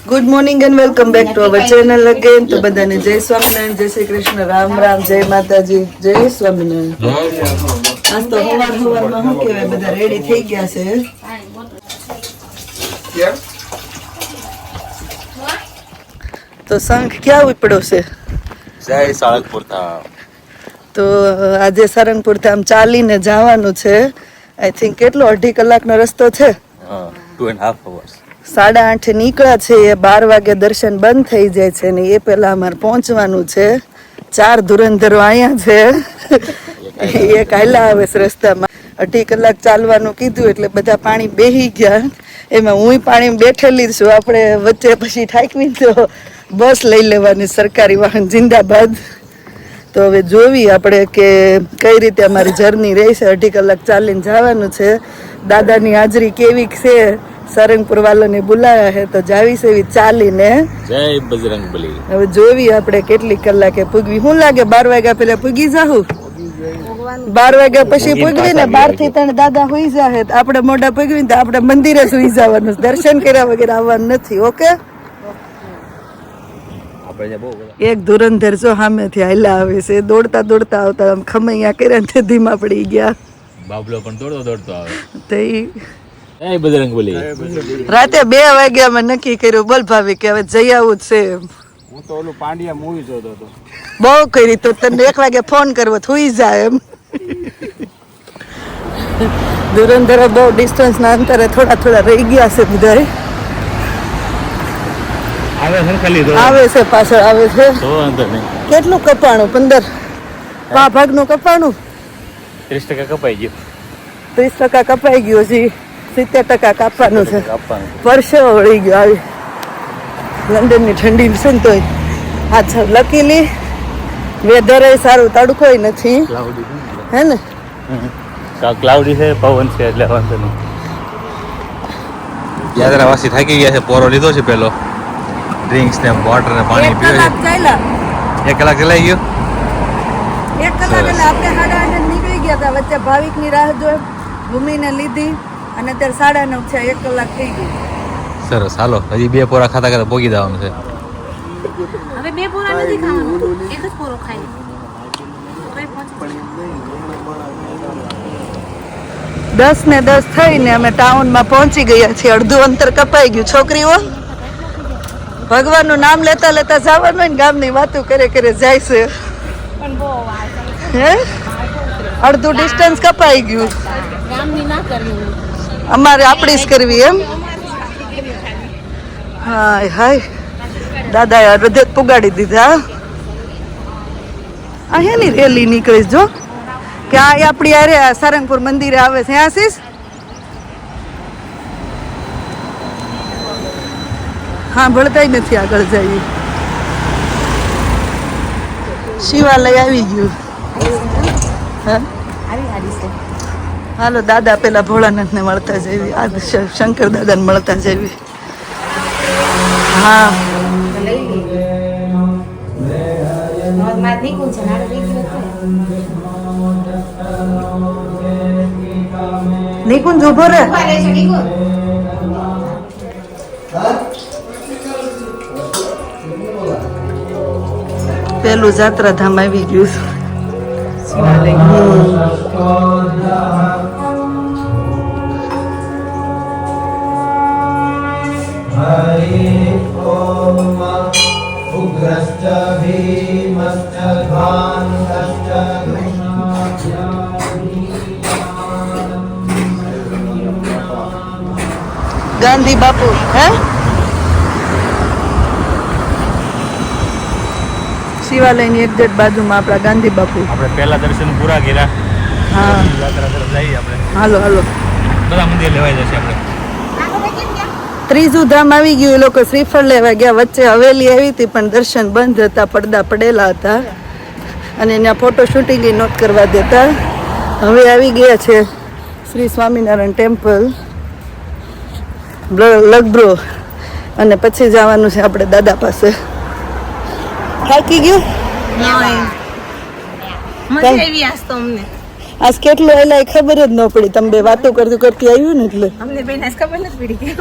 Good morning and welcome back to our channel again. તો બધાને જય સ્વામિનારાયણ, જય શ્રી કૃષ્ણ, રામ રામ, જય માતાજી, જય સ્વામિનારાયણ. આજ તો સવારમાં શું કહેવાય, બધા રેડી થઈ ગયા છે. તો શંખ ક્યાં ઉપડ્યો છે? જય સાળંગપુર ધામ. તો આજે સારંગપુર ધામ ચાલીને જવાનું છે. આઈ થિંક કેટલો 2.5 કલાકનો રસ્તો છે. 2.5 hours. 8:30 નીકળ્યા છે. એ 12 વાગે દર્શન બંધ થઈ જાય છે ને એ પેલા અમારે પહોંચવાનું છે. 4 ધુરંધરો અહીંયા છે. એક હાલા આવે છે રસ્તામાં. 2.5 કલાક ચાલવાનું કીધું એટલે બધા પાણી બેહી ગયા. એમાં હું પાણી બેઠેલી છું. આપણે વચ્ચે પછી ઠાકવી તો બસ લઈ લેવાની, સરકારી વાહન જિંદાબાદ. તો હવે જોવી આપણે કે કઈ રીતે અમારી જર્ની રહેશે. 2.5 કલાક ચાલીને જવાનું છે. દાદાની હાજરી કેવી છે, સારંગપુર વાળાને બોલાયા છે તો જાવી છે એવી ચાલીને. જય બજરંગબલી. હવે જોવી આપણે કેટલી કલાકે પૂગવી. શું લાગે 12 વાગ્યા પેલા પૂગી જાહું? 12 વાગ્યા પછી પૂગવી ને 12 થી 3 દાદા હોઈ જાય. આપણે મોઢા પૂગવી ને આપણે મંદિરે સુઈ જવાનું, દર્શન કર્યા વગર આવવાનું નથી. ઓકે. એક ધુરંધર જો સામેથી હાલ્યા આવે છે. દોડતા દોડતા આવતા આમ ખમૈયા કર્યા ને ધીમા પડી ગયા. બાબલો પણ દોડતો આવે. તે જય બજરંગબલી. રાતે 2 વાગ્યા માં નક્કી કર્યું, બોલ ભાભી કે હવે જઈ આવું જ છે. હું તો ઓલું પાંડિયા મૂવી જોતો હતો. બહુ કરી તો તને 1 વાગે ફોન કરવો થોઈ જાય એમ. ધુરંધર બહુ ડિસ્ટન્સ ના અંતરે થોડા રહી ગયા છે બધા. આવે છે પાછળ આવે છે. કેટલું કપાણું? 15 ભાગનું કપાણું. 30% કપાઈ ગયું. 30% કપાઈ ગયું. હજી 70% કાપવાનું છે. પરસેવો વળી ગયો. આવી લંડનની ઠંડી છે ને તોય આ લકીલી વેધર સારું, તડકોય નથી હે ને. ક્લાઉડી છે, પવન છે એટલે વાંધો નહીં. યાત્રાવાસી થાકી ગયા છે. પોરો લીધો છે પેલો. ડ્રિંક્સ ને વોટર ને પાણી પીવે. 1 કલાક ચાલ્યા. 1 કલાક ચલાઈ ગયો. 1 કલાક એટલે આપણે 8:30 નીકળી ગયા હતા. વચ્ચે ભાવિકની રાહ જોઈ ભૂમિને લીધી અને અત્યારે 9:30 છે. 1 કલાક થઈ ગઈ. સરસ, હાલો હજી 2 પોરા ખાતા પોગી જવાનું છે. હવે 2 પોરા નથી ખાવાનું, એક જ પોરો ખાઈ. 10:10 થઈને અમે ટાઉનમાં પહોંચી ગયા છીએ. અડધું અંતર કપાઈ ગયું. છોકરીઓ ભગવાનનું નામ લેતા લેતા જવાનું હોય ને, ગામની વાતો કરે જાય છે. હે અડધું ડિસ્ટન્સ કપાઈ ગયું. અમારે આપણી જ કરવી એમ. હાય હાય, દાદાએ હૃદય પુગાડી દીધા. અહીંયાની રેલી નીકળીશ જો કે આ આપણી અરે સારંગપુર મંદિરે આવે છે. આશીષ હા ભળતાય નથી. આગળ જઈએ. શિવાલય આવી ગયું. હા હાલો દાદા પેલા ભોળાનાથ ને મળતા જઈએ. આ શંકર દાદા ને મળતા જઈએ. હા નિકુંજ ઉભો રે. પેલું જાત્રાધામ આવી ગયું. ગાંધી બાપુ હે શિવાલયની એક્ઝેક્ટ બાજુમાં આપણા ગાંધી બાપુ. આપણે પહેલા દર્શન પૂરા કર્યા. હા યાત્રા તરફ જઈએ આપણે. હાલો હાલો. બધા મંદિર લેવાઈ જશે આપણે. ત્રીજું ધામ આવી ગયું. એ લોકો શ્રીફળ લેવા ગયા. વચ્ચે હવેલી આવી હતી પણ દર્શન બંધ હતા, પડદા પડેલા હતા અને એના ફોટો શૂટિંગ નોટ કરવા દેતા. હવે આવી ગયા છે શ્રી સ્વામિનારાયણ ટેમ્પલ લગબ્રો અને પછી જવાનું છે આપણે દાદા પાસે. થાકી ગયું? આજ કેટલું એલા ખબર જ ન પડી. તમે બે વાતો કરતી કરતી આવ્યું ને એટલે અમને બેન ખબર નથી પડી.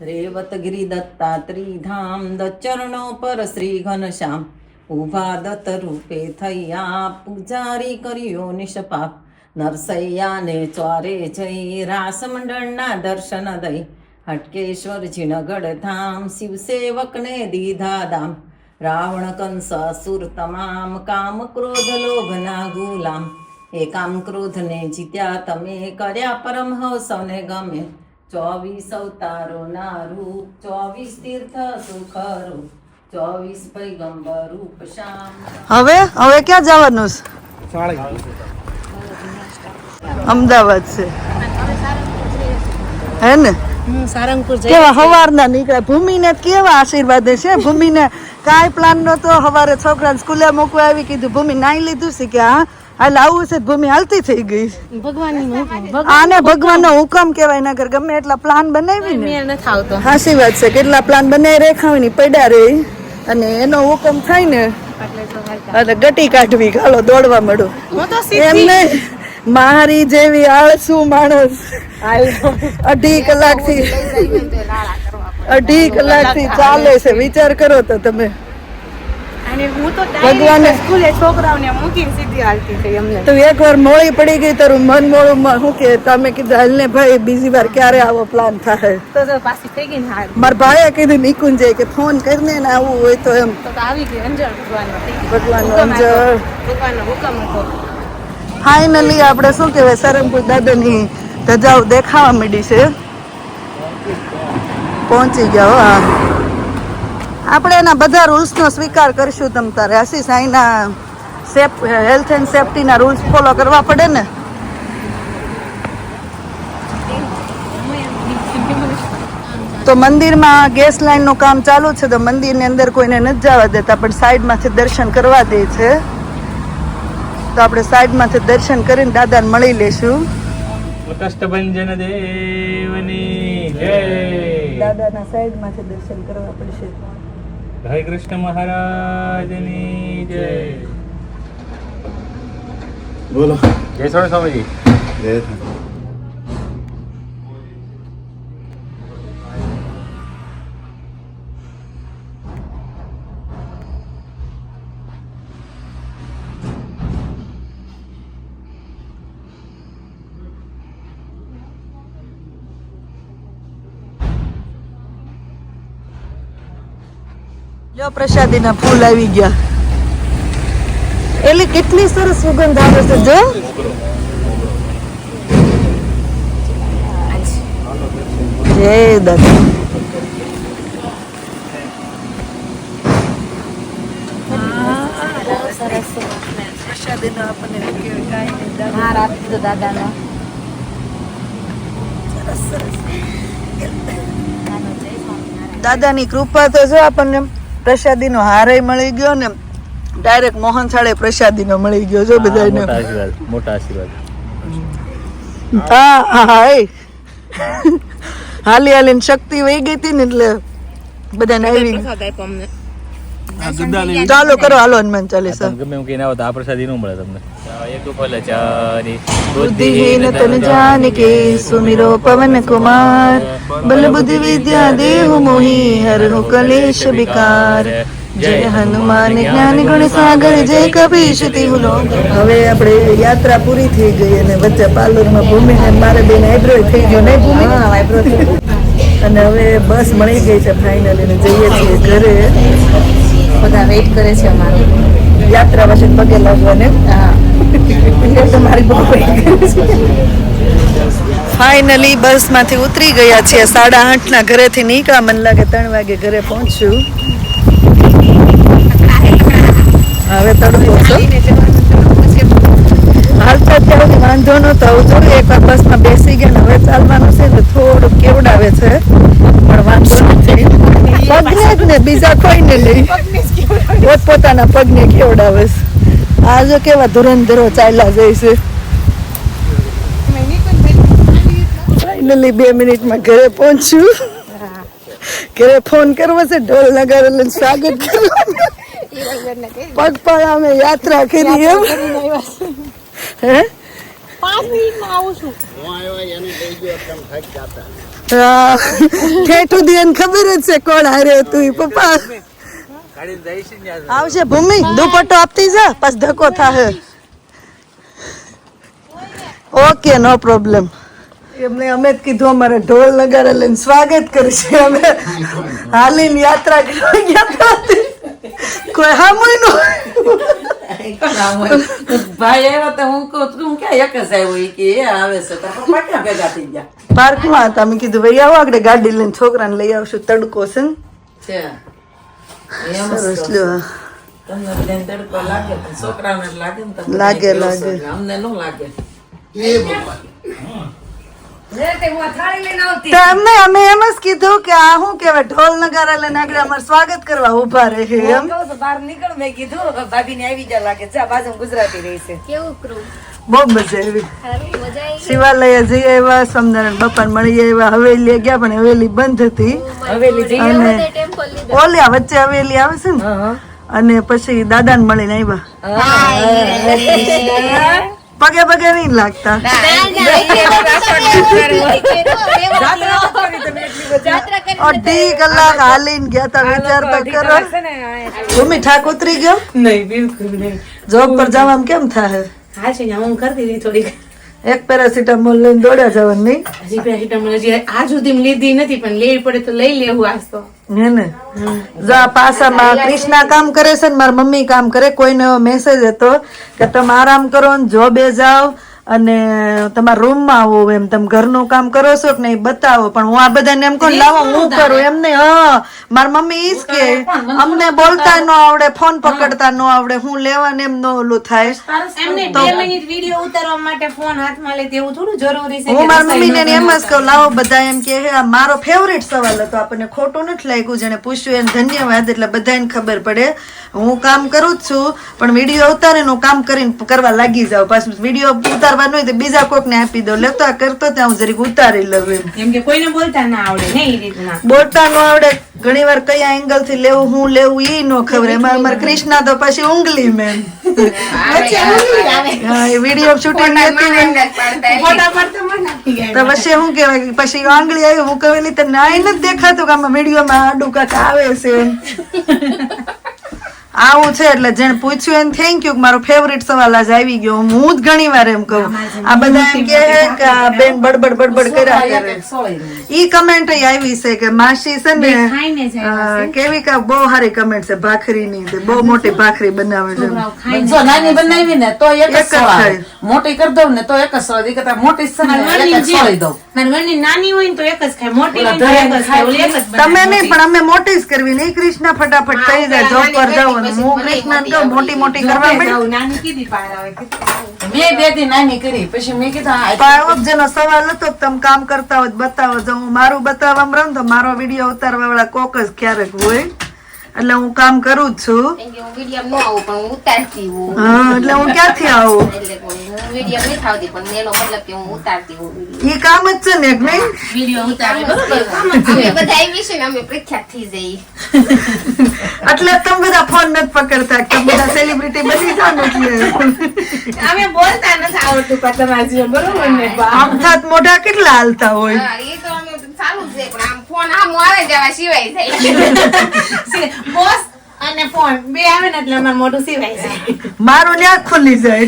રેવતગીરી દત્તાત્રી ધામ દચરણો પર શ્રી ઘનશ્યામ ઉભા દત્ત રૂપે થયા પૂજારી કર્યો નિષ્પાપ નરસૈયાને ચોરે જઈ રાસ મંડળના દર્શન દઈ હટકેશ્વરજી નગડ ધામ શિવ સેવકને દીધા દામ રાવણ કંસ અસુર તમામ કામ ક્રોધ લોભના ગુલામ એ કામ ક્રોધને જીત્યા તમે કર્યા પરમહંસને ગમે 24 અવતારો ના રૂપ 24 તીર્થ સુખ રૂપ 24 પૈગંબર રૂપ શ્યામ. હવે ક્યાં જવાનું છે? અમદાવાદ છે હે ને? સારંગપુર કેવા હવારના નીકળ્યા. ભૂમિને કેવા આશીર્વાદ છે. ભૂમિને કાંઈ પ્લાન નતો. હવારે છોકરાને સ્કૂલે મૂકવા આવી, કીધું ભૂમિ નાઈ લીધું છે કે હા હાલ આવું છે. ભૂમિ હાલતી થઈ ગઈ. આને ભગવાનનો હુકમ કહેવાય. નગર ગમે એટલા પ્લાન બનાવી ને હાસી વાત છે. કેટલા પ્લાન બનાવી રેખાવી ની પડ્યા રે અને એનો હુકમ થાય ને અને ગટી કાઢવી. હાલો દોડવા મળો. એમ નહીં, મારી જેવી આળસુ માણસ 2.5 કલાકથી ચાલે છે. વિચાર કરો તો તમે. ભગવાને છોકરાઓને મૂકીને સીધી હાલતી થઈ અમને. તો એકવાર મોડી પડી ગઈ તારું મન મોડું શું કે તમે કીધું હાલ ને ભાઈ બીજી વાર ક્યારે આવો પ્લાન થાય. તો પાછી થઈ ગઈ ને હાલ મારા ભાઈએ કીધું નિકુંજ કે ફોન કરીને ને આવવું હોય તો એમ. તો આવી ગઈ અંજળ ભગવાનનો અંજળ. ભગવાનનો હુકમ હતો. ફાઇનલી આપણે શું કહેવાય સારંગપુર દાદાની ધજાઓ દેખાવા માંડી છે. પહોંચી ગયા. હા, આપણે એના બધા રૂલ્સનો સ્વીકાર કરીશું. તમ તારે આશીષ અહીંના હેલ્થ એન્ડ સેફટીના રૂલ્સ ફોલો કરવા પડે ને. તો મંદિરમાં ગેસ લાઈનનું કામ ચાલુ છે તો મંદિરની અંદર કોઈને નથી જવા દેતા, પણ સાઈડમાંથી દર્શન કરવા દે છે. તો આપણે સાઈડમાંથી દર્શન કરીને દાદાને મળી લેશું. કષ્ટભંજન દેવની જય. દાદાના સાઈડમાંથી દર્શન કરવા પડશે. હરે કૃષ્ણ મહારાજની જય. બોલો. જય સ્વામીજી. જય જો પ્રસાદીના ફૂલ આવી ગયા. એલી કેટલી સરસ સુગંધ આવે છે. જો જય દાદા. પ્રસાદીનો આપણને દાદાનો દાદાની કૃપા તો જો આપણને પ્રસાદીનો હારે મળી ગયો ને ડાયરેક્ટ મોહન થાળે પ્રસાદીનો મળી ગયો. જો બધાને મોટા આશીર્વાદ. હા હાલી હાલીને શક્તિ વહી ગઈ હતી ને એટલે બધાને આવી. ચાલો કરો, હાલો હનુમાન ચાલીસા. ગમે એમ કહીને આવો તો આ પ્રસાદી નો મળે તમને. એક ફલ ચારી બુદ્ધિહીન તન જાનકે સુમિરો પવન કુમાર બલ બુદ્ધિ વિદ્યા દેહુ મોહી હરહુ કલેશ વિકાર જય હનુમાન જ્ઞાન ગુણ સાગર જય કપીશ તિહુ લોક. હવે આપણે યાત્રા પૂરી થઈ ગઈ અને વચ્ચે પાર્લરમાં ભૂમિ ને મારે બેન આઈબ્રો થઈ ગયો ને ભૂમિ. અને હવે બસ મળી ગઈ છે ફાઇનલી ને જઈએ છીએ ઘરે. બધા વેઇટ કરે છે અમારે યાત્રા વચ્ચે પગે લાગવાને. ફાઇનલી બસ માંથી ઉતરી ગયા છીએ. 8:30 ના ઘરેથી નીકળ્યા. મને લાગે 3 વાગે ઘરે પહોંચશું. હવે તડકો છો હાલતા અત્યારે વાંધો નતો. આવું જોઈએ એકવાર બસમાં બેસી ગયા ને હવે ચાલવાનું છે તો થોડું કેવડાવે છે પણ વાંધો નથી. પગને જ ને, બીજા કોઈને નહીં, પોતપોતાના પગને કેવડાવે છે. આ જો કેવા ધુરંધરો ચાલ્યા જાય છે. ફાઇનલી 2 મિનિટમાં ઘરે પહોંચ્યું. ઘરે ફોન કરવો છે, ઢોલ નગારા સ્વાગત કરવું. પગપાળા અમે યાત્રા કરી એમ. હે 5 મિનિટમાં આવું છું. ઠેઠું દિયાને ખબર જ છે કોણ હારે હતું ઈ પપ્પા આવશે ભૂમિ દુપટ્ટો આપતી જા પાછ ધક્કો થાહે ઓકે નો પ્રોબ્લેમ એમને અમે જ કીધું અમારે ઢોલ નગારા લઈને સ્વાગત કરશે અમે હાલીને યાત્રા કરવા ગયા હતા કોઈ હામુય નો ભાઈ આવ્યો તો હું કહું તું ક્યાં એક જ આવ્યો ઈ કે એ આવે છે તો પપ્પા ક્યાં ભેગા થઈ ગયા પાર્કમાં હતા અમે કીધું ભાઈ આવો આગળ ગાડી લઈને છોકરાને લઈ આવશું તડકો છે ને છે એમ સરસ લ્યો તમને બધાને તડકો લાગે પણ છોકરાને જ લાગે ને તમને લાગે, કેવો લાગે. છે, અમને ન લાગે તો એમને અમે એમ જ કીધું કે આ શું કેવાય ઢોલ નગારા લઈને આગળ અમારે સ્વાગત કરવા ઉભા રહે છે એમ બહાર નીકળ મેં કીધું ભાભી ને આવી જા લાગે છે બાજુ ગુજરાતી રહી છે કેવું કરું બહુ મજા આવી સારું મજા આવી શિવાલય જઈ આવ્યા સ્વામિનારાયણ બાપાને મળી આવ્યા હવેલી ગયા પણ હવેલી બંધ હતી હવેલી જઈ અને ટેમ્પલ લીધા ઓલ્યા વચ્ચે હવેલી આવે છે ને અને પછી દાદાને મળીને આવ્યા પગે પગે નહીં લાગતા અઢી કલાક હાલીને ગયા તા વિચાર તો કરો ભૂમિ ઠાક ઉતરી ગયો નહીં બિલકુલ નહીં જોબ પર જવામાં કેમ થાય હા છે હું કરતી હતી થોડીક એક પેરાસિટામોલ લઈને દોડ્યા જવાનું નહીં હજી પેરાસિટામોલ હજી આજ સુધી લીધી નથી પણ લેવી પડે તો લઈ લેવું આજ તો હે ને જો આ પાસામાં કૃષ્ણા કામ કરે છે ને મારી મમ્મી કામ કરે કોઈને મેસેજ હતો કે તમે આરામ કરો ને જોબે જાઓ અને તમારા રૂમમાં આવો એમ તમે ઘરનું કામ કરો છો કે નહીં બતાવો પણ હું આ બધાને એમ કહું લાવો હું કરું એમ નહીં હા મારી મમ્મી ઈ જ કે અમને બોલતા ન આવડે ફોન પકડતા ન આવડે હું લેવાને એમ ન ઓલું થાય એમને 2 મિનિટ વિડિયો ઉતારવા માટે ફોન હાથમાં લે તેવું થોડું જરૂરી છે હું મારી મમ્મીને એમ જ કહું લાવો બધા એમ કે હે આ મારો ફેવરિટ સવાલ હતો આપણને ખોટું નથી લાગ્યું જેને પૂછ્યું એને ધન્યવાદ એટલે બધાને ખબર પડે હું કામ કરું જ છું પણ વિડીયો ઉતારે હું કામ કરીને કરવા લાગી જાઉં પાછું વિડીયો ઉતારવાનું હોય તો બીજા કોકને આપી દઉં લેતો આ કરતો ત્યાં હું જરીક ઉતારી લઉં એમ એમ કે કોઈને બોલતા ના આવડે ને એ રીતના બોલતા ન આવડે ઘણી વાર કયા એંગલ થી લેવું હું લેવું ઈ ન ખબર અમારે કૃષ્ણા તો પછી ઊંગલી મેન વિડીયો શૂટિંગ તો પછી શું કેવાય પછી આંગળી આવી હું કહેલી તો નાઈ નથી દેખાતું કે આમાં વિડીયોમાં આડું કાંક આવે છે એમ આવું છે એટલે જેને પૂછ્યું એને થેન્ક યુ મારો ફેવરિટ સવાલ આજ આવી ગયો હું જ ઘણી વાર એમ કહું આ બધા એમ કહે કે આ બેન બડબડ કર્યા કરે ઈ કમેન્ટ આવી છે કે માસી છે ને કેવી કા બહુ સારી કમેન્ટ છે ભાખરીની તે બહુ મોટી ભાખરી બનાવે છે જો નાની બનાવી ને તો એક જ એક જ સવાલ થાય. મોટી કરી દઉં ને તો એક જ સવાલ ઈ કરતા મોટી છે ને એક જ સોળી દઉં નાની હોય ને તો એક જ ખાય મોટી હોય ઓલા તો એક જ ખાય ઓલી એક જ બનાવે. તમે નહીં પણ અમે મોટી જ કરવી નહીં કૃષ્ણા ફટાફટ થઈ જાય જોબ પર જાવ હું કૃષ્ણા કહું મોટી મોટી કરવા માંડી. જાઉં, નાની કીધી પાર આવે મેં 2 દી નાની કરી પછી મેં કીધું આ તો આવો જ જેનો સવાલ હતો કે તમે કામ કરતા હોય તો બતાવો જો હું મારું બતાવવામાં રહું તો મારો વિડીયો ઉતારવા વાળા કોક જ ક્યારેક હોય એટલે હું કામ કરું જ છું કેમ કે હું વિડીયો ન આવું પણ હું ઉતારતી હોઉં હા એટલે હું ક્યાંથી આવું એટલે હું વિડીયો નહીં થાવતી પણ એનો મતલબ કે હું ઉતારતી હોઉં video. ઈ કામ જ છે ને એક નહીં વિડીયો ઉતારે અમે બધા આવી છે ને અમે પ્રખ્યાત થઈ જઈએ એટલે તમે બધા ફોન નથી પકડતા તમે બધા સેલિબ્રિટી બની જાઓ ને એટલે અમે બોલતા નથી આવડતું પણ તમારે જીવન બરોબર ને આમ થાત મોઢા કેટલા હાલતા હોય હા, એ તો અમે ચાલુ જ છે પણ આમ ફોન આમ આવે જવા સિવાય જાય બોસ અને ફોન બે આવે ને એટલે અમારું મોઢું સિવાય જાય મારું ન્યા ખુલી જાય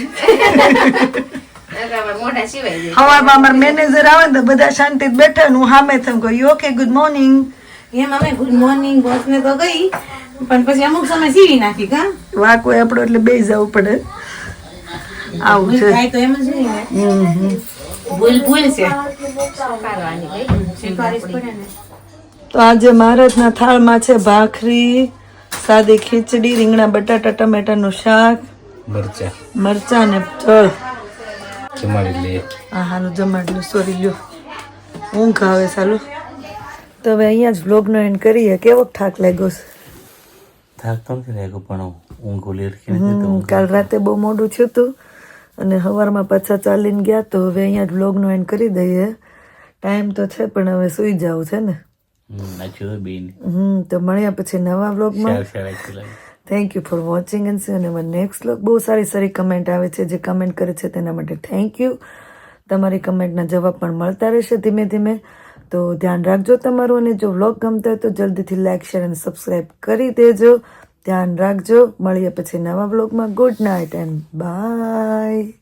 એટલે અમારે મોઢા સિવાય જાય હવામાં અમારા મેનેજર આવે ને તો બધા શાંતિ બેઠા ને હું સામે થમ કહું ઓકે ગુડ મોર્નિંગ એમ અમે ગુડ મોર્નિંગ બોસ ને તો ગઈ પણ પછી અમુક સમય સીવી નાખી કા વાક હોય આપણો એટલે બેસી જવું પડે આવું છે થાય તો એમ જ હોય ને ભૂલ ભૂલ છે સ્વીકારવી જ પડે ને તો આજે મહારાજના થાળમાં છે ભાખરી સાદી ખીચડી રીંગણા બટાટા ટમેટાનું શાક મરચા મરચા ને ચળ જમાડી લઈએ હા હાલું જમાડલું સોરી લ્યો ઊંઘ આવે સાલું તો હવે અહીંયા જ વ્લોગનો એન્ડ કરીએ કેવો થાક લાગ્યો છે થાક તો નથી લાગ્યો પણ ઊંઘ ઓલી હરખી કાલ રાતે બહુ મોડું થયું હતું અને સવારમાં પાછા ચાલીને ગયા તો હવે અહીંયા જ વ્લોગનો એન્ડ કરી દઈએ ટાઈમ તો છે પણ હવે સૂઈ જવું છે ને તો મળ્યા પછી નવા વ્લોગમાં thank you for watching and C અને નેક્સ્ટ વ્લોગ બહુ સારી સારી કમેન્ટ આવે છે જે કમેન્ટ કરે છે તેના માટે થેન્ક યુ તમારી કમેન્ટના જવાબ પણ મળતા રહેશે ધીમે ધીમે તો ધ્યાન રાખજો તમારું, અને જો વ્લોગ ગમતો હોય તો જલ્દીથી લાઈક, શેર અને સબસ્ક્રાઈબ કરી દેજો. ધ્યાન રાખજો. મળીએ પછી નવા વ્લોગમાં. Good night and by.